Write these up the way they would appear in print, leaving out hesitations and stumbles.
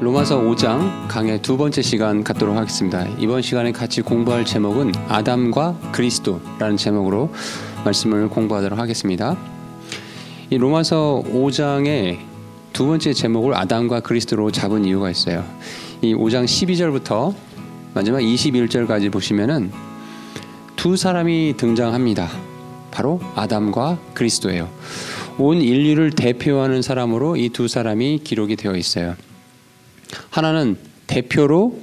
로마서 5장 강의 두 번째 시간 갖도록 하겠습니다. 이번 시간에 같이 공부할 제목은 아담과 그리스도라는 제목으로 말씀을 공부하도록 하겠습니다. 이 로마서 5장의 두 번째 제목을 아담과 그리스도로 잡은 이유가 있어요. 이 5장 12절부터 마지막 21절까지 보시면은 두 사람이 등장합니다. 바로 아담과 그리스도예요. 온 인류를 대표하는 사람으로 이 두 사람이 기록이 되어 있어요. 하나는 대표로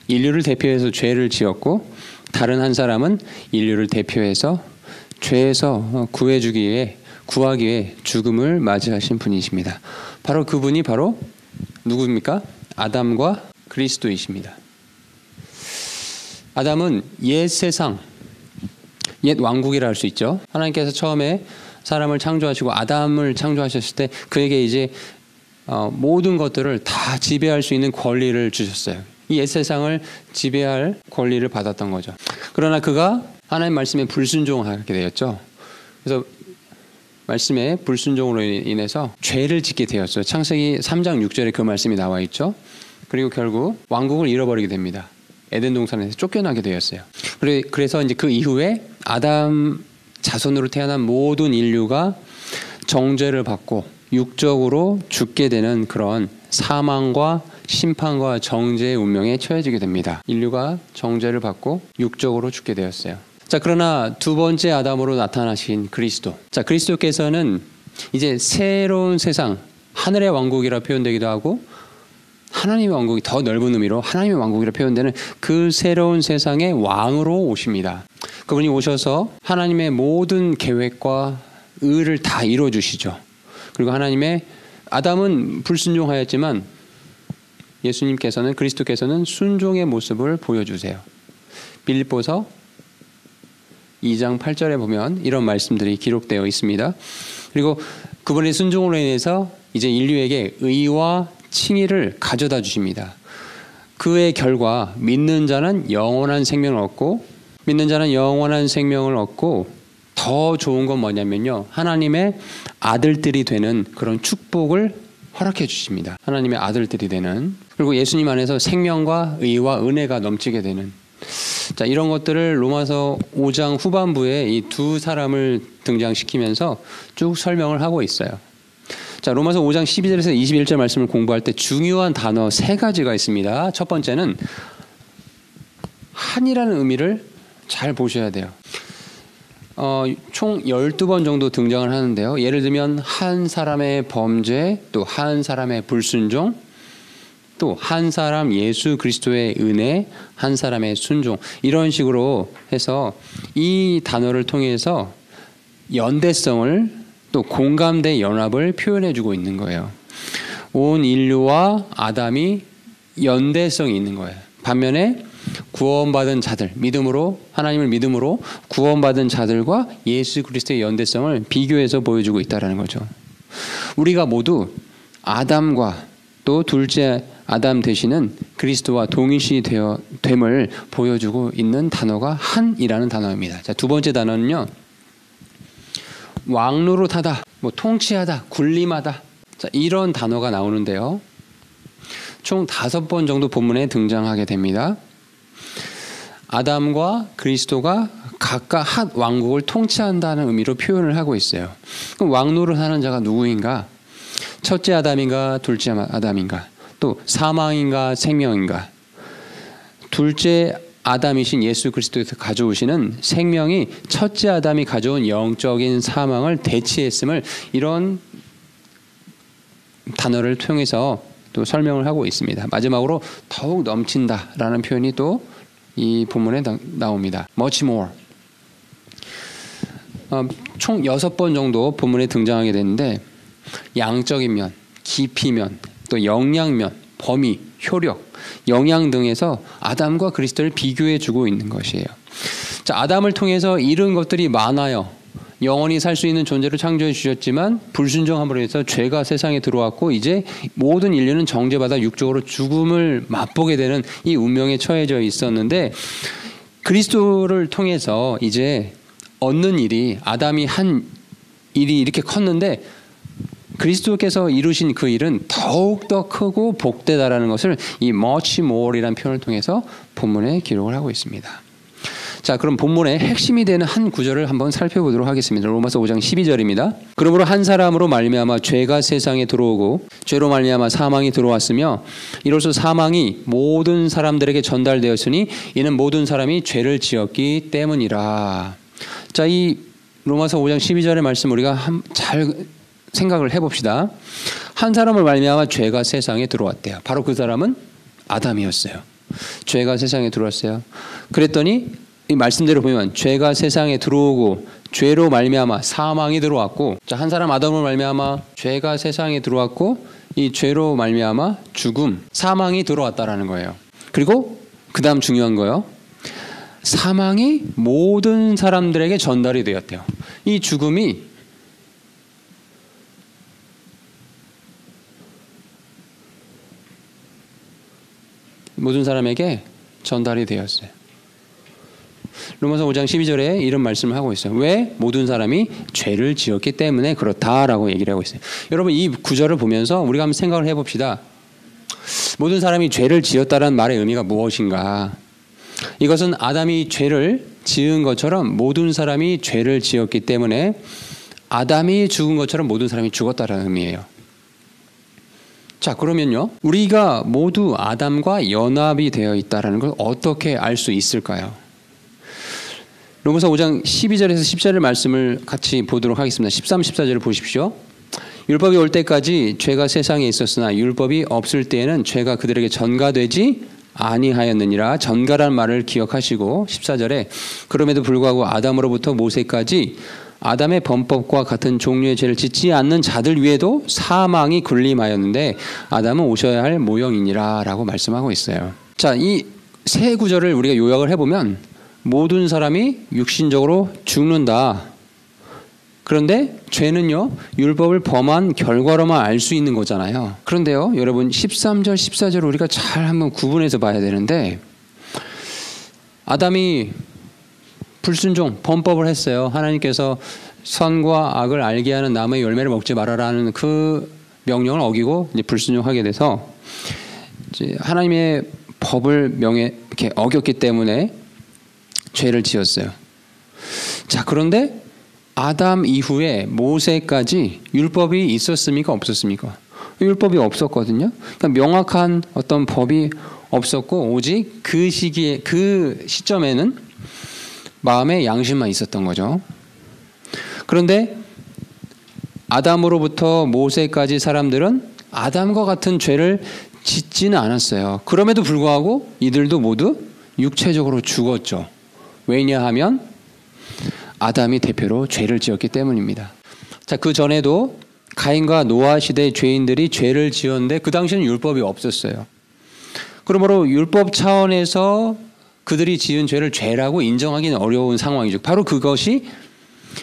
인류를 대표해서 죄를 지었고, 다른 한 사람은 인류를 대표해서 죄에서 구하기 위해 죽음을 맞이하신 분이십니다. 바로 그분이 바로 누구입니까? 아담과 그리스도이십니다. 아담은 옛 세상, 옛 왕국이라 할 수 있죠. 하나님께서 처음에 사람을 창조하시고 아담을 창조하셨을 때 그에게 이제 모든 것들을 다 지배할 수 있는 권리를 주셨어요. 이 옛 세상을 지배할 권리를 받았던 거죠. 그러나 그가 하나님 말씀에 불순종하게 되었죠. 그래서 말씀에 불순종으로 인해서 죄를 짓게 되었어요. 창세기 3장 6절에 그 말씀이 나와 있죠. 그리고 결국 왕국을 잃어버리게 됩니다. 에덴 동산에서 쫓겨나게 되었어요. 그래서 이제 그 이후에 아담 자손으로 태어난 모든 인류가 정죄를 받고 육적으로 죽게 되는 그런 사망과 심판과 정죄의 운명에 처해지게 됩니다. 인류가 정죄를 받고 육적으로 죽게 되었어요. 자, 그러나 두 번째 아담으로 나타나신 그리스도. 자, 그리스도께서는 이제 새로운 세상, 하늘의 왕국이라 표현되기도 하고, 하나님의 왕국이 더 넓은 의미로 하나님의 왕국이라 표현되는 그 새로운 세상의 왕으로 오십니다. 그분이 오셔서 하나님의 모든 계획과 의를 다 이루어 주시죠. 그리고 하나님의 아담은 불순종하였지만 예수님께서는, 그리스도께서는 순종의 모습을 보여주세요. 빌립보서 2장 8절에 보면 이런 말씀들이 기록되어 있습니다. 그리고 그분의 순종으로 인해서 이제 인류에게 의와 칭의를 가져다 주십니다. 그의 결과 믿는 자는 영원한 생명을 얻고, 더 좋은 건 뭐냐면요, 하나님의 아들들이 되는 그런 축복을 허락해 주십니다. 하나님의 아들들이 되는, 그리고 예수님 안에서 생명과 의와 은혜가 넘치게 되는, 자, 이런 것들을 로마서 5장 후반부에 이 두 사람을 등장시키면서 쭉 설명을 하고 있어요. 자, 로마서 5장 12절에서 21절 말씀을 공부할 때 중요한 단어 세 가지가 있습니다. 첫 번째는 한이라는 의미를 잘 보셔야 돼요. 총 12번 정도 등장을 하는데요. 예를 들면 한 사람의 범죄, 또 한 사람의 불순종, 또 한 사람 예수 그리스도의 은혜, 한 사람의 순종, 이런 식으로 해서 이 단어를 통해서 연대성을, 또 공감대 연합을 표현해주고 있는 거예요. 온 인류와 아담이 연대성이 있는 거예요. 반면에 구원받은 자들, 믿음으로, 하나님을 믿음으로 구원받은 자들과 예수 그리스도의 연대성을 비교해서 보여주고 있다는 거죠. 우리가 모두 아담과 또 둘째 아담 되시는 그리스도와 동일시 됨을 보여주고 있는 단어가 한이라는 단어입니다. 자, 두 번째 단어는요, 왕노릇하다, 통치하다, 군림하다, 자, 이런 단어가 나오는데요. 총 5번 정도 본문에 등장하게 됩니다. 아담과 그리스도가 각각 한 왕국을 통치한다는 의미로 표현을 하고 있어요. 그럼 왕노릇하는 자가 누구인가? 첫째 아담인가? 둘째 아담인가? 또 사망인가? 생명인가? 둘째 아담이신 예수 그리스도에서 가져오시는 생명이 첫째 아담이 가져온 영적인 사망을 대체했음을, 이런 단어를 통해서 또 설명을 하고 있습니다. 마지막으로 더욱 넘친다라는 표현이 또 이 본문에 나옵니다. Much more. 총 6번 정도 본문에 등장하게 되는데, 양적인 면, 깊이면, 또 영양면, 범위, 효력, 영양 등에서 아담과 그리스도를 비교해 주고 있는 것이에요. 자, 아담을 통해서 이룬 것들이 많아요. 영원히 살 수 있는 존재를 창조해 주셨지만 불순종함으로 해서 죄가 세상에 들어왔고, 이제 모든 인류는 정죄받아 육적으로 죽음을 맛보게 되는 이 운명에 처해져 있었는데, 그리스도를 통해서 이제 얻는 일이, 아담이 한 일이 이렇게 컸는데 그리스도께서 이루신 그 일은 더욱더 크고 복되다라는 것을 이 much more이라는 표현을 통해서 본문에 기록을 하고 있습니다. 자, 그럼 본문의 핵심이 되는 한 구절을 한번 살펴보도록 하겠습니다. 로마서 5장 12절입니다. 그러므로 한 사람으로 말미암아 죄가 세상에 들어오고 죄로 말미암아 사망이 들어왔으며 이로써 사망이 모든 사람들에게 전달되었으니 이는 모든 사람이 죄를 지었기 때문이라. 자, 이 로마서 5장 12절의 말씀 우리가 잘 생각을 해봅시다. 한 사람을 말미암아 죄가 세상에 들어왔대요. 바로 그 사람은 아담이었어요. 죄가 세상에 들어왔어요. 그랬더니 이 말씀대로 보면 죄가 세상에 들어오고 죄로 말미암아 사망이 들어왔고, 자, 한 사람 아담으로 말미암아 죄가 세상에 들어왔고 이 죄로 말미암아 죽음, 사망이 들어왔다라는 거예요. 그리고 그 다음 중요한 거요. 사망이 모든 사람들에게 전달이 되었대요. 이 죽음이 모든 사람에게 전달이 되었어요. 로마서 5장 12절에 이런 말씀을 하고 있어요. 왜? 모든 사람이 죄를 지었기 때문에 그렇다라고 얘기를 하고 있어요. 여러분, 이 구절을 보면서 우리가 한번 생각을 해봅시다. 모든 사람이 죄를 지었다는 말의 의미가 무엇인가? 이것은 아담이 죄를 지은 것처럼 모든 사람이 죄를 지었기 때문에 아담이 죽은 것처럼 모든 사람이 죽었다는 의미예요. 자, 그러면요, 우리가 모두 아담과 연합이 되어 있다는 걸 어떻게 알 수 있을까요? 로마서 5장 12절에서 10절의 말씀을 같이 보도록 하겠습니다. 13, 14절을 보십시오. 율법이 올 때까지 죄가 세상에 있었으나 율법이 없을 때에는 죄가 그들에게 전가되지 아니하였느니라. 전가란 말을 기억하시고 14절에 그럼에도 불구하고 아담으로부터 모세까지 아담의 범법과 같은 종류의 죄를 짓지 않는 자들 위에도 사망이 군림하였는데 아담은 오셔야 할 모형이니라 라고 말씀하고 있어요. 자, 이 세 구절을 우리가 요약을 해보면 모든 사람이 육신적으로 죽는다. 그런데 죄는요, 율법을 범한 결과로만 알 수 있는 거잖아요. 그런데요, 여러분 13절, 14절을 우리가 잘 한번 구분해서 봐야 되는데, 아담이 불순종, 범법을 했어요. 하나님께서 선과 악을 알게 하는 나무의 열매를 먹지 말아라는 그 명령을 어기고 이제 불순종하게 돼서 이제 하나님의 법을 이렇게 어겼기 때문에 죄를 지었어요. 자, 그런데 아담 이후에 모세까지 율법이 있었습니까? 없었습니까? 율법이 없었거든요. 그러니까 명확한 어떤 법이 없었고 오직 그 시기에, 그 시점에는 마음의 양심만 있었던 거죠. 그런데 아담으로부터 모세까지 사람들은 아담과 같은 죄를 짓지는 않았어요. 그럼에도 불구하고 이들도 모두 육체적으로 죽었죠. 왜냐하면 아담이 대표로 죄를 지었기 때문입니다. 자, 그 전에도 가인과 노아 시대의 죄인들이 죄를 지었는데 그 당시에는 율법이 없었어요. 그러므로 율법 차원에서 그들이 지은 죄를 죄라고 인정하기는 어려운 상황이죠. 바로 그것이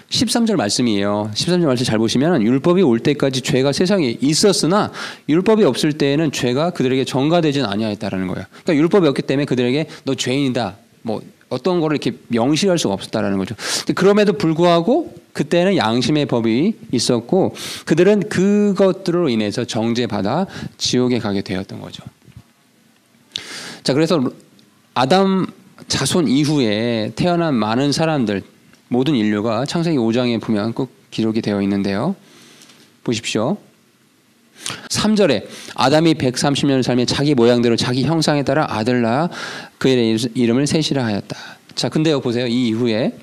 13절 말씀이에요. 13절 말씀 잘 보시면 율법이 올 때까지 죄가 세상에 있었으나 율법이 없을 때에는 죄가 그들에게 전가되지는 아니하였다라는 거예요. 그러니까 율법이 없기 때문에 그들에게 너 죄인이다, 뭐 어떤 거를 이렇게 명시할 수가 없었다라는 거죠. 그럼에도 불구하고 그때는 양심의 법이 있었고 그들은 그것들로 인해서 정죄받아 지옥에 가게 되었던 거죠. 자, 그래서 아담 자손 이후에 태어난 많은 사람들, 모든 인류가 창세기 5장에 보면 꼭 기록이 되어 있는데요. 보십시오. 3절에 아담이 130년을 살며 자기 모양대로 자기 형상에 따라 아들 낳아 그의 이름을 셋이라 하였다. 자, 근데요, 보세요. 이 이후에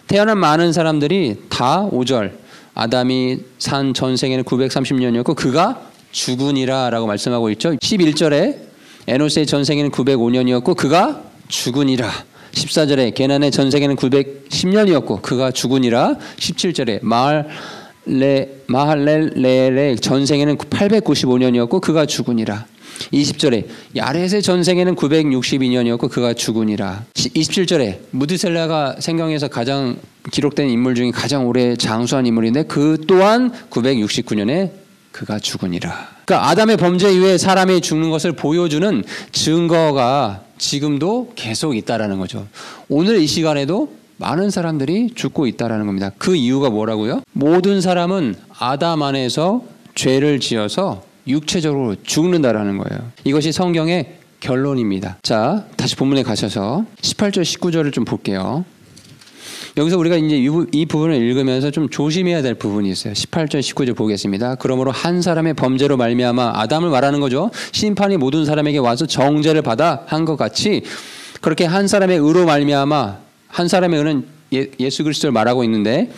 태어난 많은 사람들이 다 5절 아담이 산 전생에는 930년이었고 그가 죽으니라 라고 말씀하고 있죠. 11절에 에노스의 전생에는 905년이었고 그가 죽으니라. 14절에 게난의 전생에는 910년이었고 그가 죽으니라. 17절에 마할렐의 전생에는 895년이었고 그가 죽으니라. 20절에 야렛의 전생에는 962년이었고 그가 죽으니라. 27절에 무드셀라가 생경에서 가장 기록된 인물 중에 가장 오래 장수한 인물인데 그 또한 969년에 그가 죽으니라. 그러니까 아담의 범죄 이후에 사람이 죽는 것을 보여주는 증거가 지금도 계속 있다라는 거죠. 오늘 이 시간에도 많은 사람들이 죽고 있다라는 겁니다. 그 이유가 뭐라고요? 모든 사람은 아담 안에서 죄를 지어서 육체적으로 죽는다라는 거예요. 이것이 성경의 결론입니다. 자, 다시 본문에 가셔서 18절 19절을 좀 볼게요. 여기서 우리가 이제 이 부분을 읽으면서 좀 조심해야 될 부분이 있어요. 18절 19절 보겠습니다. 그러므로 한 사람의 범죄로 말미암아, 아담을 말하는 거죠. 심판이 모든 사람에게 와서 정죄를 받아 한 것 같이, 그렇게 한 사람의 의로 말미암아, 한 사람의 의는 예수 그리스도를 말하고 있는데,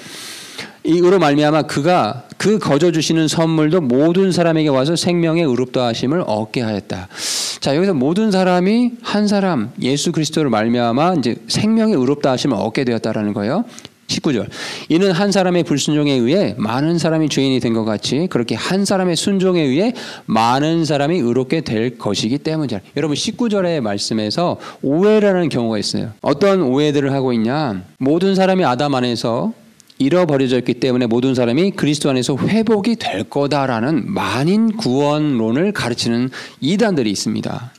이 의로 말미암아 그가 그 거저 주시는 선물도 모든 사람에게 와서 생명의 의롭다 하심을 얻게 하였다. 자, 여기서 모든 사람이 한 사람 예수 그리스도를 말미암아 이제 생명의 의롭다 하심을 얻게 되었다라는 거예요. 19절. 이는 한 사람의 불순종에 의해 많은 사람이 죄인이 된 것 같이 그렇게 한 사람의 순종에 의해 많은 사람이 의롭게 될 것이기 때문이다. 여러분 19절의 말씀에서 오해를 하는 경우가 있어요. 어떤 오해들을 하고 있냐? 모든 사람이 아담 안에서 잃어버려졌기 때문에 모든 사람이 그리스도 안에서 회복이 될 거다라는 만인 구원론을 가르치는 이단들이 있습니다.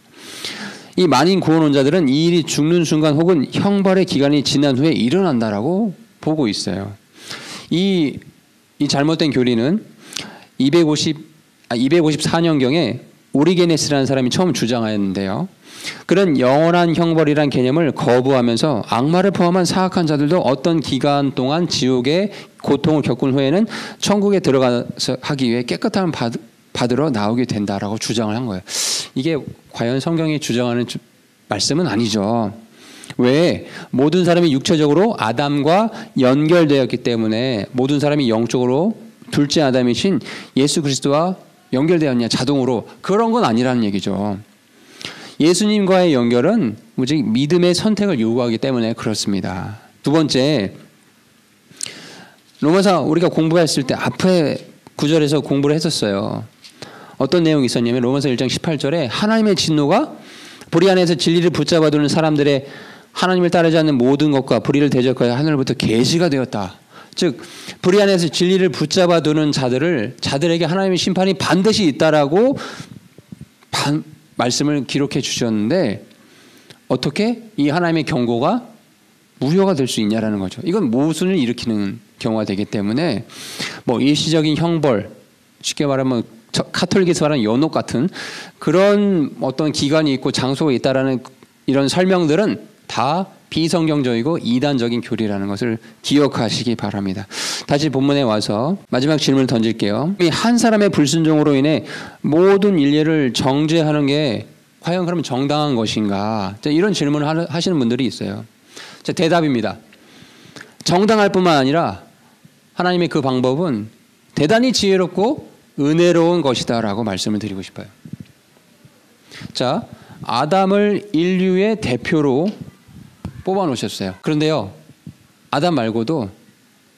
이 만인 구원론자들은 이 일이 죽는 순간 혹은 형벌의 기간이 지난 후에 일어난다라고 보고 있어요. 이 잘못된 교리는 254년경에 오리게네스라는 사람이 처음 주장하였는데요. 그런 영원한 형벌이란 개념을 거부하면서 악마를 포함한 사악한 자들도 어떤 기간 동안 지옥의 고통을 겪은 후에는 천국에 들어가서 하기 위해 깨끗함을 받으러 나오게 된다라고 주장을 한 거예요. 이게 과연 성경이 주장하는 말씀은 아니죠. 왜? 모든 사람이 육체적으로 아담과 연결되었기 때문에 모든 사람이 영적으로 둘째 아담이신 예수 그리스도와 연결되었냐, 자동으로. 그런 건 아니라는 얘기죠. 예수님과의 연결은 오직 믿음의 선택을 요구하기 때문에 그렇습니다. 두 번째, 로마서 우리가 공부했을 때 앞에 구절에서 공부를 했었어요. 어떤 내용이 있었냐면 로마서 1장 18절에 하나님의 진노가 불의 안에서 진리를 붙잡아 두는 사람들의 하나님을 따르지 않는 모든 것과 불의를 대적하여 하늘로부터 계시가 되었다. 즉 불의 안에서 진리를 붙잡아 두는 자들에게 하나님의 심판이 반드시 있다라고 말씀을 기록해 주셨는데, 어떻게 이 하나님의 경고가 무효가 될 수 있냐라는 거죠. 이건 모순을 일으키는 경우가 되기 때문에 뭐 일시적인 형벌, 쉽게 말하면 카톨릭에서 말하는 연옥 같은 그런 어떤 기간이 있고 장소가 있다라는 이런 설명들은 다 비성경적이고 이단적인 교리라는 것을 기억하시기 바랍니다. 다시 본문에 와서 마지막 질문을 던질게요. 한 사람의 불순종으로 인해 모든 인류를 정죄하는 게 과연 그러면 정당한 것인가? 이런 질문을 하시는 분들이 있어요. 자, 대답입니다. 정당할 뿐만 아니라 하나님의 그 방법은 대단히 지혜롭고 은혜로운 것이다라고 말씀을 드리고 싶어요. 자, 아담을 인류의 대표로 뽑아놓으셨어요. 그런데요, 아담 말고도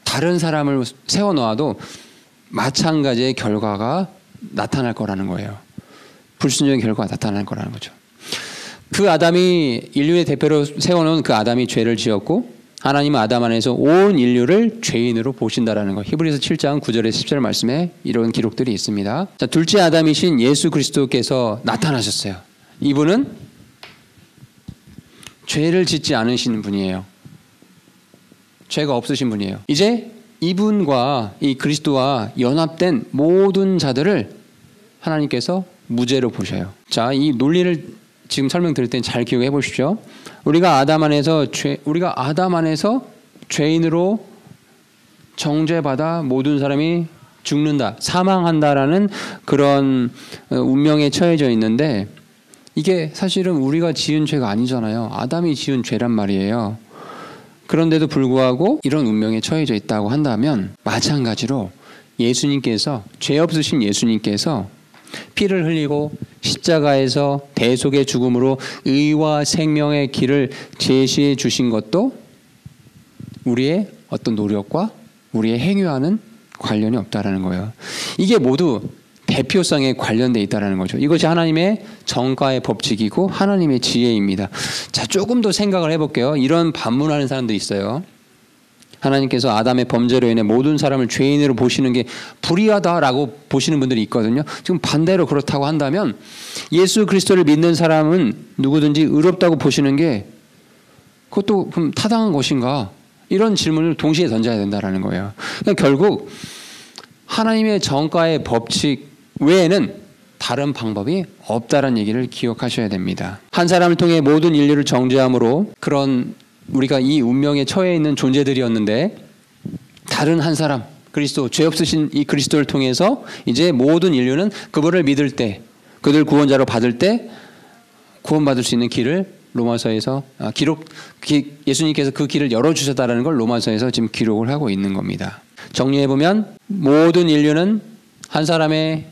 다른 사람을 세워놓아도 마찬가지의 결과가 나타날 거라는 거예요. 불순종의 결과가 나타날 거라는 거죠. 그 아담이 인류의 대표로 세워놓은 그 아담이 죄를 지었고 하나님은 아담 안에서 온 인류를 죄인으로 보신다라는 거. 히브리서 7장 9절에 10절 말씀에 이런 기록들이 있습니다. 자, 둘째 아담이신 예수 그리스도께서 나타나셨어요. 이분은 죄를 짓지 않으신 분이에요. 죄가 없으신 분이에요. 이제 이분과 이 그리스도와 연합된 모든 자들을 하나님께서 무죄로 보셔요. 자, 이 논리를 지금 설명드릴 땐 잘 기억해 보십시오. 우리가 아담 안에서 죄인으로 정죄받아 모든 사람이 죽는다, 사망한다라는 그런 운명에 처해져 있는데, 이게 사실은 우리가 지은 죄가 아니잖아요. 아담이 지은 죄란 말이에요. 그런데도 불구하고 이런 운명에 처해져 있다고 한다면 마찬가지로 예수님께서, 죄 없으신 예수님께서 피를 흘리고 십자가에서 대속의 죽음으로 의와 생명의 길을 제시해 주신 것도 우리의 어떤 노력과 우리의 행위와는 관련이 없다라는 거예요. 이게 모두 대표성에 관련되어 있다는 거죠. 이것이 하나님의 정가의 법칙이고 하나님의 지혜입니다. 자, 조금 더 생각을 해볼게요. 이런 반문하는 사람들이 있어요. 하나님께서 아담의 범죄로 인해 모든 사람을 죄인으로 보시는 게 불의하다라고 보시는 분들이 있거든요. 지금 반대로 그렇다고 한다면 예수 그리스도를 믿는 사람은 누구든지 의롭다고 보시는 게 그것도 그럼 타당한 것인가? 이런 질문을 동시에 던져야 된다는 거예요. 그러니까 결국 하나님의 정가의 법칙 외에는 다른 방법이 없다는 얘기를 기억하셔야 됩니다. 한 사람을 통해 모든 인류를 정죄함으로 그런 우리가 이 운명에 처해 있는 존재들이었는데 다른 한 사람 그리스도, 죄 없으신 이 그리스도를 통해서 이제 모든 인류는 그분을 믿을 때, 그들 구원자로 받을 때 구원받을 수 있는 길을 로마서에서 예수님께서 그 길을 열어주셨다는 걸 로마서에서 지금 기록을 하고 있는 겁니다. 정리해보면 모든 인류는 한 사람의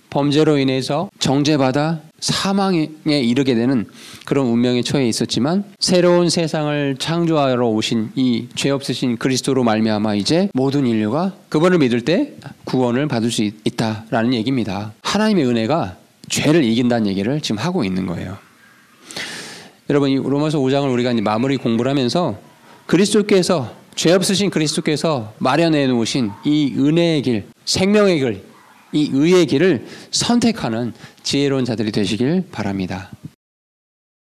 범죄로 인해서 정죄받아 사망에 이르게 되는 그런 운명에 처해 있었지만 새로운 세상을 창조하러 오신 이 죄 없으신 그리스도로 말미암아 이제 모든 인류가 그분을 믿을 때 구원을 받을 수 있다라는 얘기입니다. 하나님의 은혜가 죄를 이긴다는 얘기를 지금 하고 있는 거예요. 여러분, 이 로마서 5장을 우리가 이제 마무리 공부를 하면서 그리스도께서 죄 없으신 그리스도께서 마련해 놓으신 이 은혜의 길, 생명의 길, 이 의의 길을 선택하는 지혜로운 자들이 되시길 바랍니다.